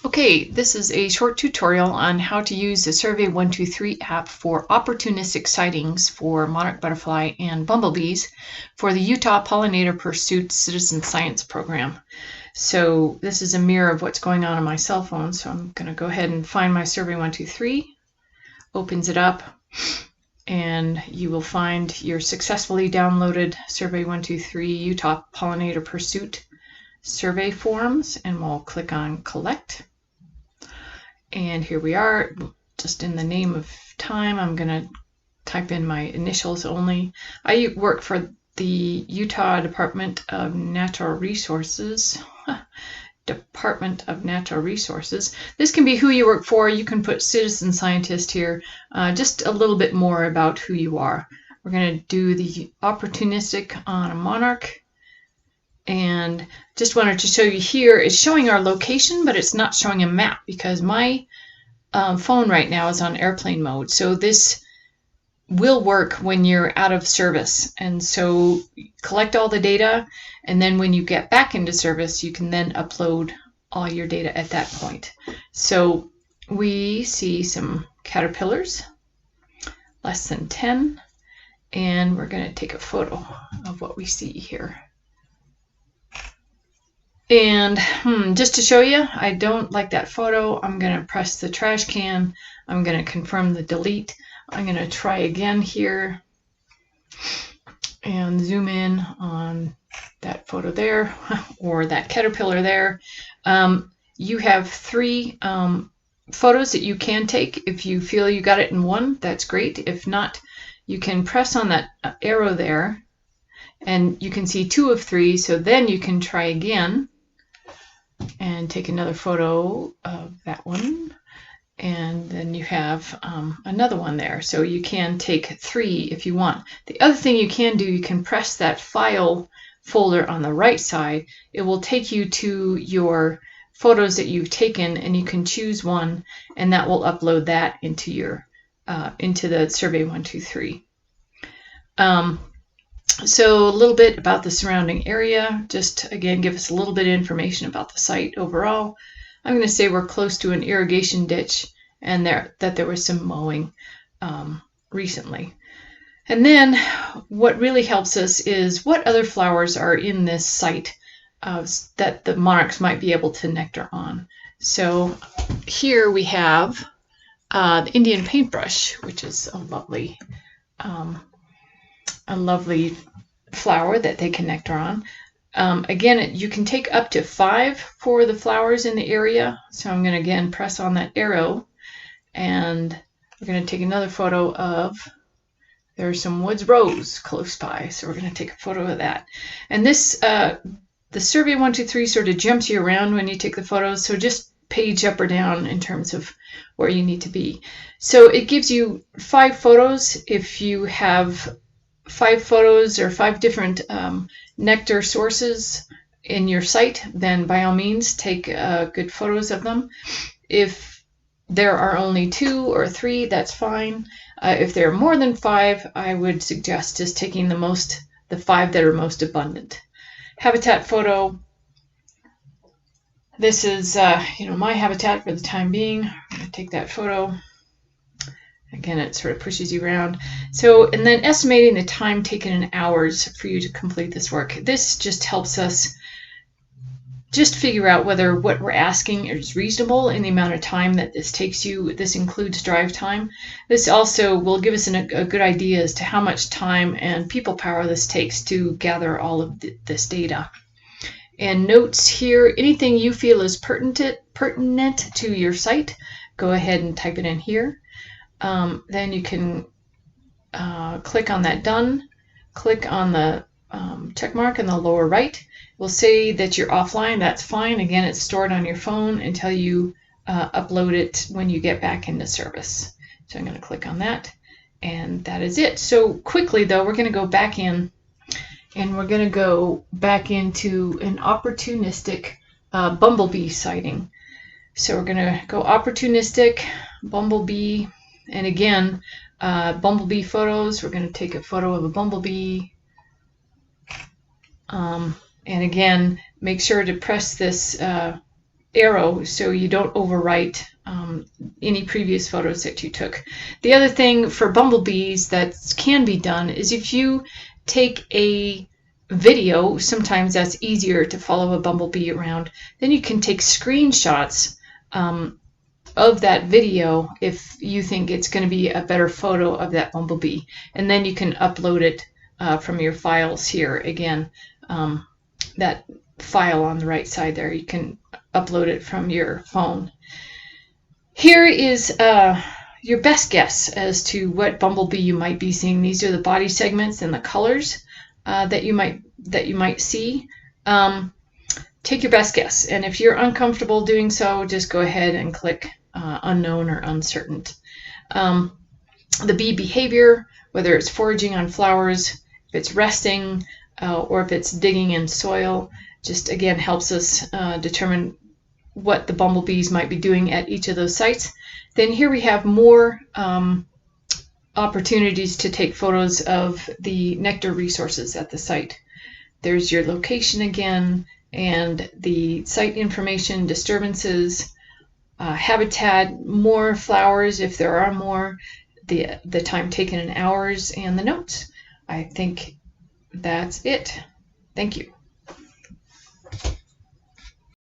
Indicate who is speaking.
Speaker 1: Okay, this is a short tutorial on how to use the Survey123 app for opportunistic sightings for monarch butterfly and bumblebees for the Utah Pollinator Pursuit Citizen Science Program. So this is a mirror of what's going on my cell phone, so I'm going to go ahead and find my Survey123, opens it up, and you will find your successfully downloaded Survey123 Utah Pollinator Pursuit survey forms, and we'll click on Collect. And here we are, just in the name of time, I'm going to type in my initials only. I work for the Utah Department of Natural Resources. Department of Natural Resources. This can be who you work for. You can put citizen scientist here, just a little bit more about who you are. We're going to do the opportunistic on a monarch. And just wanted to show you here, it's showing our location, but it's not showing a map because my phone right now is on airplane mode. So this will work when you're out of service. And so collect all the data, and then when you get back into service, you can then upload all your data at that point. So we see some caterpillars, less than 10, and we're going to take a photo of what we see here. And just to show you, I don't like that photo. I'm going to press the trash can. I'm going to confirm the delete. I'm going to try again here and zoom in on that photo there, or that caterpillar there. You have 3 photos that you can take. If you feel you got it in one, that's great. If not, you can press on that arrow there, and you can see 2 of 3. So then you can try again and take another photo of that one, and then you have another one there. So you can take 3 if you want. The other thing you can do, you can press that file folder on the right side. It will take you to your photos that you've taken, and you can choose one, and that will upload that into your into the Survey123. So a little bit about the surrounding area, just again give us a little bit of information about the site overall. I'm going to say we're close to an irrigation ditch, and that there was some mowing recently. And then what really helps us is what other flowers are in this site that the monarchs might be able to nectar on. So here we have the Indian paintbrush, which is a lovely flower that they can nectar on. Again, you can take up to 5 for the flowers in the area. So I'm going to again press on that arrow, and we're going to take another photo of, there's some woods rose close by, so we're going to take a photo of that. And this, the Survey123 sort of jumps you around when you take the photos, so just page up or down in terms of where you need to be. So it gives you 5 photos. If you have 5 photos or 5 different nectar sources in your site, then by all means take good photos of them. If there are only 2 or 3, that's fine. If there are more than 5, I would suggest just taking the 5 that are most abundant. Habitat photo. This is my habitat for the time being. I'm going to take that photo. Again, it sort of pushes you around. So, and then estimating the time taken in hours for you to complete this work. This just helps us just figure out whether what we're asking is reasonable in the amount of time that this takes you. This includes drive time. This also will give us a good idea as to how much time and people power this takes to gather all of this data. And notes here, anything you feel is pertinent to your site, go ahead and type it in here. Then you can click on that done, click on the check mark in the lower right. We'll say that you're offline, that's fine. Again, it's stored on your phone until you upload it when you get back into service. So I'm going to click on that, and that is it. So quickly though, we're going to go back in, and we're going to go back into an opportunistic bumblebee sighting. So we're going to go opportunistic, bumblebee, and again, bumblebee photos. We're going to take a photo of a bumblebee. And again, make sure to press this arrow so you don't overwrite any previous photos that you took. The other thing for bumblebees that can be done is if you take a video, sometimes that's easier to follow a bumblebee around, then you can take screenshots of that video if you think it's going to be a better photo of that bumblebee, and then you can upload it from your files here. Again, that file on the right side there, you can upload it from your phone. Here is your best guess as to what bumblebee you might be seeing. These are the body segments and the colors that you might see. Take your best guess, and if you're uncomfortable doing so, just go ahead and click unknown or uncertain. The bee behavior, whether it's foraging on flowers, if it's resting, or if it's digging in soil, just again helps us determine what the bumblebees might be doing at each of those sites. Then here we have more opportunities to take photos of the nectar resources at the site. There's your location again, and the site information, disturbances, habitat, more flowers if there are more, the time taken in hours, and the notes. I think that's it. Thank you.